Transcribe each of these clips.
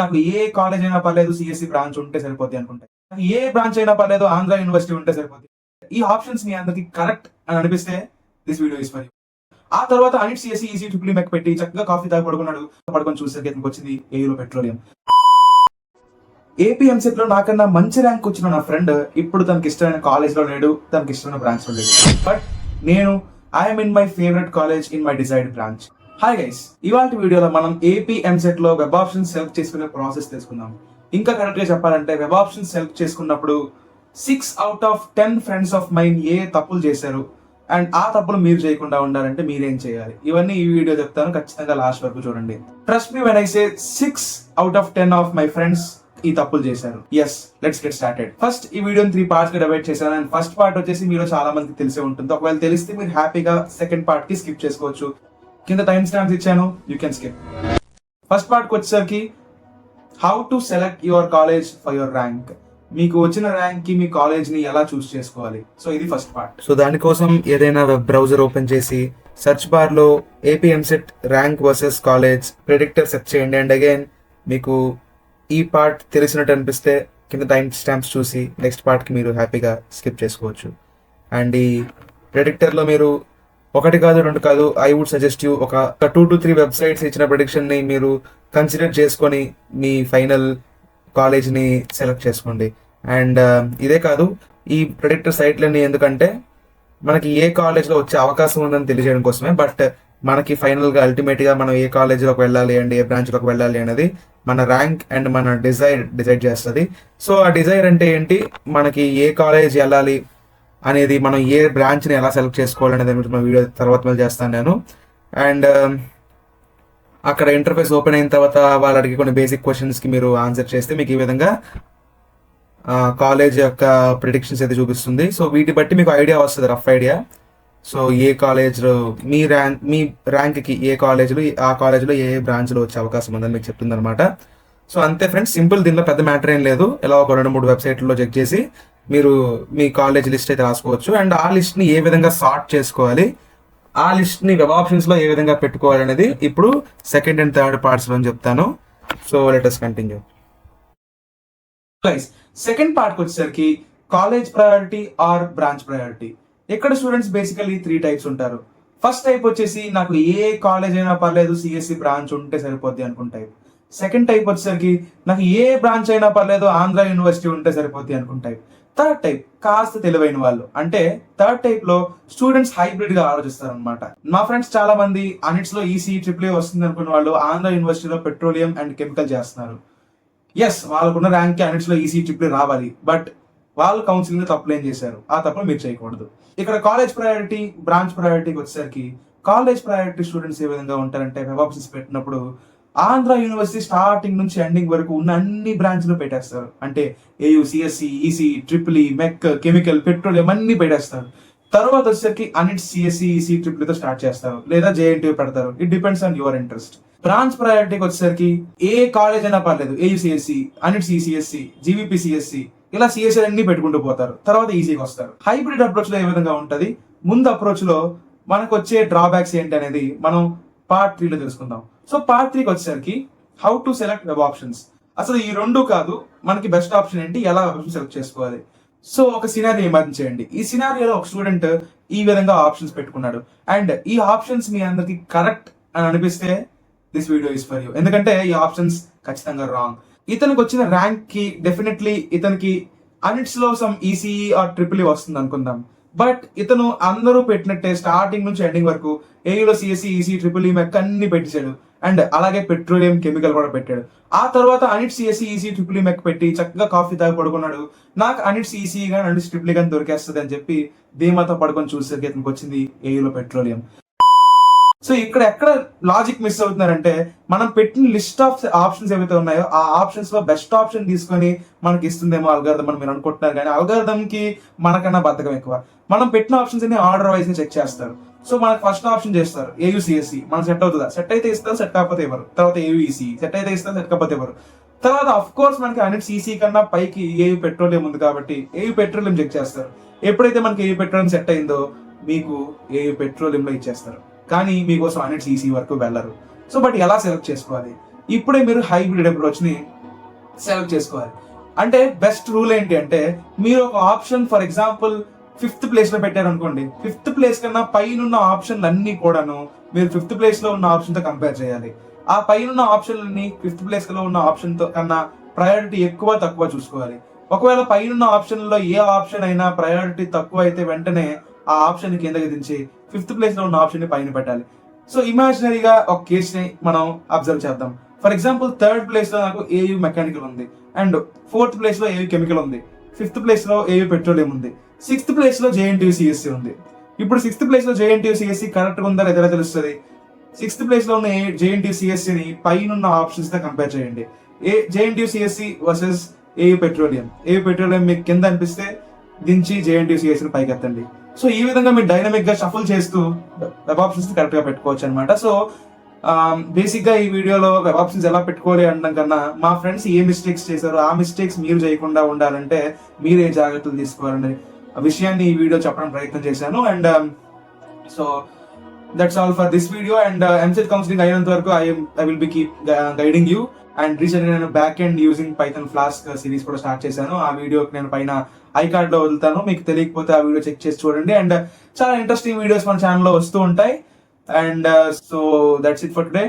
నాకు ఏ కాలేజ్ అయినా పర్లేదు సిఎస్సి బ్రాంచ్ ఉంటే సరిపోద్ది అనుకుంటాయి. నాకు ఏ బ్రాంచ్ అయినా పర్లేదు ఆంధ్ర యూనివర్సిటీ ఉంటే సరిపోద్ది. ఈ ఆప్షన్స్ మీ అందరికి కరెక్ట్ అని అనిపిస్తే this video is for you. ఆ తర్వాత అనిట్ సిఎస్సి ఈసీ ట్రిపుల్ మెక్ పెట్టి చక్కగా కాఫీ తాగి పడుకున్నాడు. పడుకొని చూసేసరికి అతనికి వచ్చింది ఏయూలో పెట్రోలియం. ఏపీ ఎంసెట్ లో నాకన్నా మంచి ర్యాంక్ వచ్చిన నా ఫ్రెండ్ ఇప్పుడు తనకి ఇష్టమైన కాలేజ్ లో లేడు, తనకి ఇష్టమైన బ్రాంచ్ లో లేడు. బట్ నేను I'm in my favourite college in my decide branch. Hi guys, ఇవాళ వీడియోలో మనం ఏపీ ఎంసెట్ లో వెబ్ ఆప్షన్ సెలెక్ట్ చేసుకునే ప్రాసెస్ తెలుసుకుందాం. ఇంకా కరెక్ట్ గా చెప్పాలంటే వెబ్ ఆప్షన్ సెలెక్ట్ చేసుకున్నప్పుడు 6 out of 10 friends of mine ఏ తప్పులు చేశారు అండ్ ఆ తప్పులు మీరు చేయకుండా ఉండాలంటే మీరేం చేయాలి, ఇవన్నీ ఈ వీడియో చెప్తాను. ఖచ్చితంగా లాస్ట్ వరకు చూడండి. Trust me when I say 6 out of 10 of my friends ఈ తప్పులు చేశారు. Yes, let's get started. First ఈ వీడియోని 3 పార్ట్స్ గా డివైడ్ చేశాను. అండ్ ఫస్ట్ పార్ట్ వచ్చేసి మీరు చాలా మందికి తెలిసే ఉంటుంది. ఒకవేళ తెలిస్తే మీరు హ్యాపీగా సెకండ్ పార్ట్ కి స్కిప్ చేసుకోవచ్చు. కింద టైం స్టాంప్స్ ఇచ్చాను, you can skip. First part కి వచ్చేసరికి how to select your college for your rank. మీకు వచ్చిన ర్యాంక్ కి మీ కాలేజ్ ని ఎలా చూస్ చేసుకోవాలి, సో ఇది ఫస్ట్ పార్ట్. సో దానికోసం ఏదైనా వెబ్ బ్రౌజర్ ఓపెన్ చేసి సెర్చ్ బార్ లో AP EAMCET rank versus college predictor search చేయండి. అండ్ అగైన్ మీకు ఈ పార్ట్ తెలిసినట్టు అనిపిస్తే కింద టైం స్టాంప్స్ చూసి నెక్స్ట్ పార్ట్ కి మీరు హ్యాపీగా స్కిప్ చేసుకోవచ్చు. అండ్ ఈ ప్రెడిక్టర్ లో మీరు 1 కాదు 2 కాదు, ఐ వుడ్ సజెస్ట్ యూ ఒక 2 to 3 వెబ్సైట్స్ ఇచ్చిన ప్రెడిక్షన్ ని మీరు కన్సిడర్ చేసుకొని మీ ఫైనల్ కాలేజ్ ని సెలెక్ట్ చేసుకోండి. అండ్ ఇదే కాదు, ఈ ప్రెడిక్టర్ సైట్లన్నీ ఎందుకంటే మనకి ఏ కాలేజ్ లో వచ్చే అవకాశం ఉందని తెలియజేయడం కోసమే. బట్ మనకి ఫైనల్ గా అల్టిమేట్ గా మనం ఏ కాలేజ్ లోకి వెళ్ళాలి అండ్ ఏ బ్రాంచ్ లోకి వెళ్ళాలి అనేది మన ర్యాంక్ అండ్ మన డిసైడ్ చేస్తుంది. సో ఆ డిజైర్ అంటే ఏంటి, మనకి ఏ కాలేజ్ వెళ్ళాలి అనేది, మనం ఏ బ్రాంచ్ ని ఎలా సెలెక్ట్ చేసుకోవాలి అనేది మన వీడియో తర్వాత మళ్ళీ చేస్తాను నేను. అండ్ అక్కడ ఇంటర్ఫేస్ ఓపెన్ అయిన తర్వాత వాళ్ళు అడిగే కొన్ని బేసిక్ క్వశ్చన్స్ కి మీరు ఆన్సర్ చేస్తే మీకు ఈ విధంగా కాలేజ్ యొక్క ప్రిడిక్షన్స్ అయితే చూపిస్తుంది. సో వీటి బట్టి మీకు ఐడియా వస్తుంది, రఫ్ ఐడియా. సో ఏ కాలేజ్ మీ ర్యాంక్ కి ఏ కాలేజీలో ఆ కాలేజీలో ఏ బ్రాంచ్లో వచ్చే అవకాశం ఉందని మీకు చెప్తుంది అనమాట. సో అంతే ఫ్రెండ్స్, సింపుల్. దీనిలో పెద్ద మ్యాటర్ ఏం లేదు. ఇలా ఒక 2-3 వెబ్సైట్లో చెక్ చేసి మీరు మీ కాలేజ్ లిస్ట్ అయితే రాసుకోవచ్చు. అండ్ ఆ లిస్ట్ని ఏ విధంగా సార్ట్ చేసుకోవాలి, ఆ లిస్ట్ని వెబ్ ఆప్షన్స్లో ఏ విధంగా పెట్టుకోవాలి అనేది ఇప్పుడు సెకండ్ అండ్ థర్డ్ పార్ట్స్లో చెప్తాను. So let us continue. Second part వచ్చేసరికి college priority or branch priority. ఇక్కడ స్టూడెంట్స్ బేసికలీ 3 టైప్స్ ఉంటారు. ఫస్ట్ టైప్ వచ్చేసి నాకు ఏ కాలేజ్ అయినా పర్లేదు సిఎస్సి బ్రాంచ్ ఉంటే సరిపోద్ది అనుకుంటాయి. సెకండ్ టైప్ వచ్చేసరికి నాకు ఏ బ్రాంచ్ అయినా పర్లేదు ఆంధ్ర యూనివర్సిటీ ఉంటే సరిపోద్ది అనుకుంటాయి. థర్డ్ టైప్ కాస్త తెలివైన వాళ్ళు. అంటే థర్డ్ టైప్ లో స్టూడెంట్స్ హైబ్రిడ్ గా ఆలోచిస్తారు అనమాట. మా ఫ్రెండ్స్ చాలా మంది అనిట్స్ లో ఈసీ ట్రిపుల్ వస్తుంది అనుకున్న వాళ్ళు ఆంధ్ర యూనివర్సిటీలో పెట్రోలియం అండ్ కెమికల్ చేస్తున్నారు. ఎస్, వాళ్ళకున్న ర్యాంక్ అనిట్స్ లో ఈసీ ట్రిపుల్ రావాలి. బట్ వాళ్ళు కౌన్సిలింగ్ తప్పులు ఏం చేశారు, ఆ తప్పులు మీరు చేయకూడదు. ఇక్కడ కాలేజ్ ప్రయారిటీ బ్రాంచ్ ప్రయారిటీకి వచ్చేసరికి కాలేజ్ ప్రయారిటీ స్టూడెంట్స్ ఏ విధంగా ఉంటారంటే వెబ్ ఆప్షన్స్ పెట్టినప్పుడు ఆంధ్ర యూనివర్సిటీ స్టార్టింగ్ నుంచి ఎండింగ్ వరకు ఉన్న అన్ని బ్రాంచ్లు పెట్టేస్తారు. అంటే AU, CSE, EC, triple, mech, chemical, petroleum అన్ని పెట్టేస్తారు. తర్వాత వచ్చేసరికి అనిట్ సిఎస్సి, ఈసీ, ట్రిపుల్ తో స్టార్ట్ చేస్తారు, లేదా జేఎన్టీ పెడతారు. It depends on your interest. Branch ప్రయారిటీకి వచ్చేసరికి ఏ కాలేజ్ అయినా పర్లేదు, AU CSE, ANIT CSE, GVP CSE, ఇలా సిఎస్సి అన్ని పెట్టుకుంటూ పోతారు. తర్వాత ఈసీకి వస్తారు. హైబ్రిడ్ అప్రోచ్ లో ఏ విధంగా ఉంటది, ముందు అప్రోచ్ లో మనకు వచ్చే డ్రాబ్యాక్స్ ఏంటి అనేది మనం పార్ట్ 3 లో తెలుసుకుందాం. సో పార్ట్ 3కి వచ్చేసరికి how to select web options. అసలు ఈ రెండు కాదు, మనకి బెస్ట్ ఆప్షన్ ఏంటి, ఎలా వెబ్ ఆప్షన్ సెలెక్ట్ చేసుకోవాలి. సో ఒక సినారియో ఇమాజిన్ చేయండి. ఈ సినారియోలో ఒక స్టూడెంట్ ఈ విధంగా ఆప్షన్స్ పెట్టుకున్నాడు. అండ్ ఈ ఆప్షన్స్ మీ అందరికి కరెక్ట్ అని అనిపిస్తే this video is for you. ఎందుకంటే ఈ ఆప్షన్స్ ఖచ్చితంగా రాంగ్. ఇతనికి వచ్చిన ర్యాంక్ కి డెఫినెట్లీ ఇతనికి అనిట్స్ లో సమ్ ఈసీఈ ఆర్ ట్రిపుల్ వస్తుంది అనుకుందాం. బట్ ఇతను అందరూ పెట్టినట్టే స్టార్టింగ్ నుంచి ఎండింగ్ వరకు ఏయూలో సిఎస్సి, ఈసీ, ట్రిపుల్, మెక్ అన్ని పెట్టేశాడు. అండ్ అలాగే పెట్రోలియం, కెమికల్ కూడా పెట్టాడు. ఆ తర్వాత అనిట్ సిఎస్సి, ఈసీ, ట్రిపుల్, మెక్ పెట్టి చక్కగా కాఫీ తాగి పడుకున్నాడు. నాకు అనిట్ సిఈసీ గానీ అనిట్ ట్రిపుల్ గానీ దొరికేస్తుంది అని చెప్పి ధీమాతో పడుకొని చూసేసరికి ఇతనికి వచ్చింది ఏయూలో పెట్రోలియం. సో ఇక్కడ ఎక్కడ లాజిక్ మిస్ అవుతున్నారంటే, మనం పెట్టిన లిస్ట్ ఆఫ్ ఆప్షన్స్ ఏవైతే ఉన్నాయో ఆ ఆప్షన్స్ లో బెస్ట్ ఆప్షన్ తీసుకొని మనకి ఇస్తుందేమో అల్గారిథం అని మీరు అనుకుంటున్నారు. కానీ అల్గారిథం కి మనకన్నా బద్ధకం ఎక్కువ. మనం పెట్టిన ఆప్షన్స్ అన్ని ఆర్డర్ వైజ్ గా చెక్ చేస్తారు. సో మనకు ఫస్ట్ ఆప్షన్ చేస్తారు ఏయూ సిఎస్సి, మనకు సెట్ అవుతుందా, సెట్ అయితే ఇస్తారు, సెట్ కాకపోతే ఎవరు. తర్వాత ఏయూ ఈసీ, సెట్ అయితే ఇస్తారు, సెట్ కాకపోతే ఎవరు. తర్వాత అఫ్ కోర్స్ మనకి అనిట్ సిసి కన్నా పైకి ఏయూ పెట్రోలియం ఉంది కాబట్టి ఏయూ పెట్రోలియం చెక్ చేస్తారు. ఎప్పుడైతే మనకి ఏయూ పెట్రోలియం సెట్ అయిందో మీకు ఏయూ పెట్రోలియం లో ఇచ్చేస్తారు. కానీ మీకోసం అనిట్ సిసి వరకు వెళ్ళరు. సో బట్ ఎలా సెలెక్ట్ చేసుకోవాలి, ఇప్పుడే మీరు హైబ్రిడ్ అప్రోచ్ని సెలెక్ట్ చేసుకోవాలి. అంటే బెస్ట్ రూల్ ఏంటి అంటే, మీరు ఒక option for example 5th place లో పెట్టారు అనుకోండి, 5th ప్లేస్ కన్నా పైన ఉన్న ఆప్షన్లు అన్ని కూడాను మీరు 5th ప్లేస్ లో ఉన్న ఆప్షన్ తో కంపేర్ చేయాలి. ఆ పైన ఉన్న ఆప్షన్లని 5th ప్లేస్ లో ఉన్న ఆప్షన్ తో కన్నా ప్రయారిటీ ఎక్కువ తక్కువ చూసుకోవాలి. ఒకవేళ పైన ఉన్న ఆప్షన్లో ఏ ఆప్షన్ అయినా ప్రయారిటీ తక్కువ అయితే వెంటనే ఆ ఆప్షన్ కిందకి దించి 5th ప్లేస్ లో ఉన్న ఆప్షన్ ని పైన పెట్టాలి. సో ఇమాజినరీగా ఒక కేస్ ని మనం అబ్జర్వ్ చేద్దాం. ఫర్ ఎగ్జాంపుల్ 3rd ప్లేస్ లో నాకు ఏయూ మెకానికల్ ఉంది, అండ్ 4th ప్లేస్ లో ఏయూ కెమికల్ ఉంది, 5th ప్లేస్ లో ఏయూ పెట్రోలియం ఉంది, 6th ప్లేస్ లో జేఎన్టీయూ సిఎస్సి ఉంది. ఇప్పుడు 6th ప్లేస్ లో జేఎన్టీయూ సిఎస్సి కరెక్ట్ గా ఉందా లేదా ఎలా తెలుస్తుంది? 6th ప్లేస్ లో ఉన్న జేఎన్టీయూ సిఎస్సిని పైన ఉన్న ఆప్షన్స్ తో కంపేర్ చేయండి. JNTU CSC versus AU petroleum మీకు కింద అనిపిస్తే దించి జేఎన్టీయూ సిఎస్సిని పైకి ఎత్తండి. సో ఈ విధంగా మీరు డైనమిక్ గా షఫుల్ చేస్తూ వెబ్ ఆప్షన్స్ కరెక్ట్ గా పెట్టుకోవచ్చు అనమాట. సో బేసిక్ గా ఈ వీడియోలో వెబ్ ఆప్షన్స్ ఎలా పెట్టుకోవాలి అనడం కన్నా, మా ఫ్రెండ్స్ ఏ మిస్టేక్స్ చేశారో ఆ మిస్టేక్స్ మీరు చేయకుండా ఉండాలంటే మీరు ఏ జాగ్రత్తలు తీసుకోవాలనే విషయాన్ని ఈ వీడియో చెప్పడం ప్రయత్నం చేశాను. And so that's all for this video. And EAMCET counselling అయినంత వరకు I will be keep guiding you. And రీసెంట్గా నేను back end using Python flask series కూడా స్టార్ట్ చేశాను. ఆ వీడియోకి నేను పైన ఐకార్డ్ లో వదులుతాను, మీకు తెలియకపోతే ఆ వీడియో చెక్ చేసి చూడండి. అండ్ చాలా ఇంట్రెస్టింగ్ వీడియోస్ మన ఛానల్లో వస్తూ ఉంటాయి. And so that's it for today.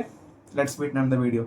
Let's meet in the video.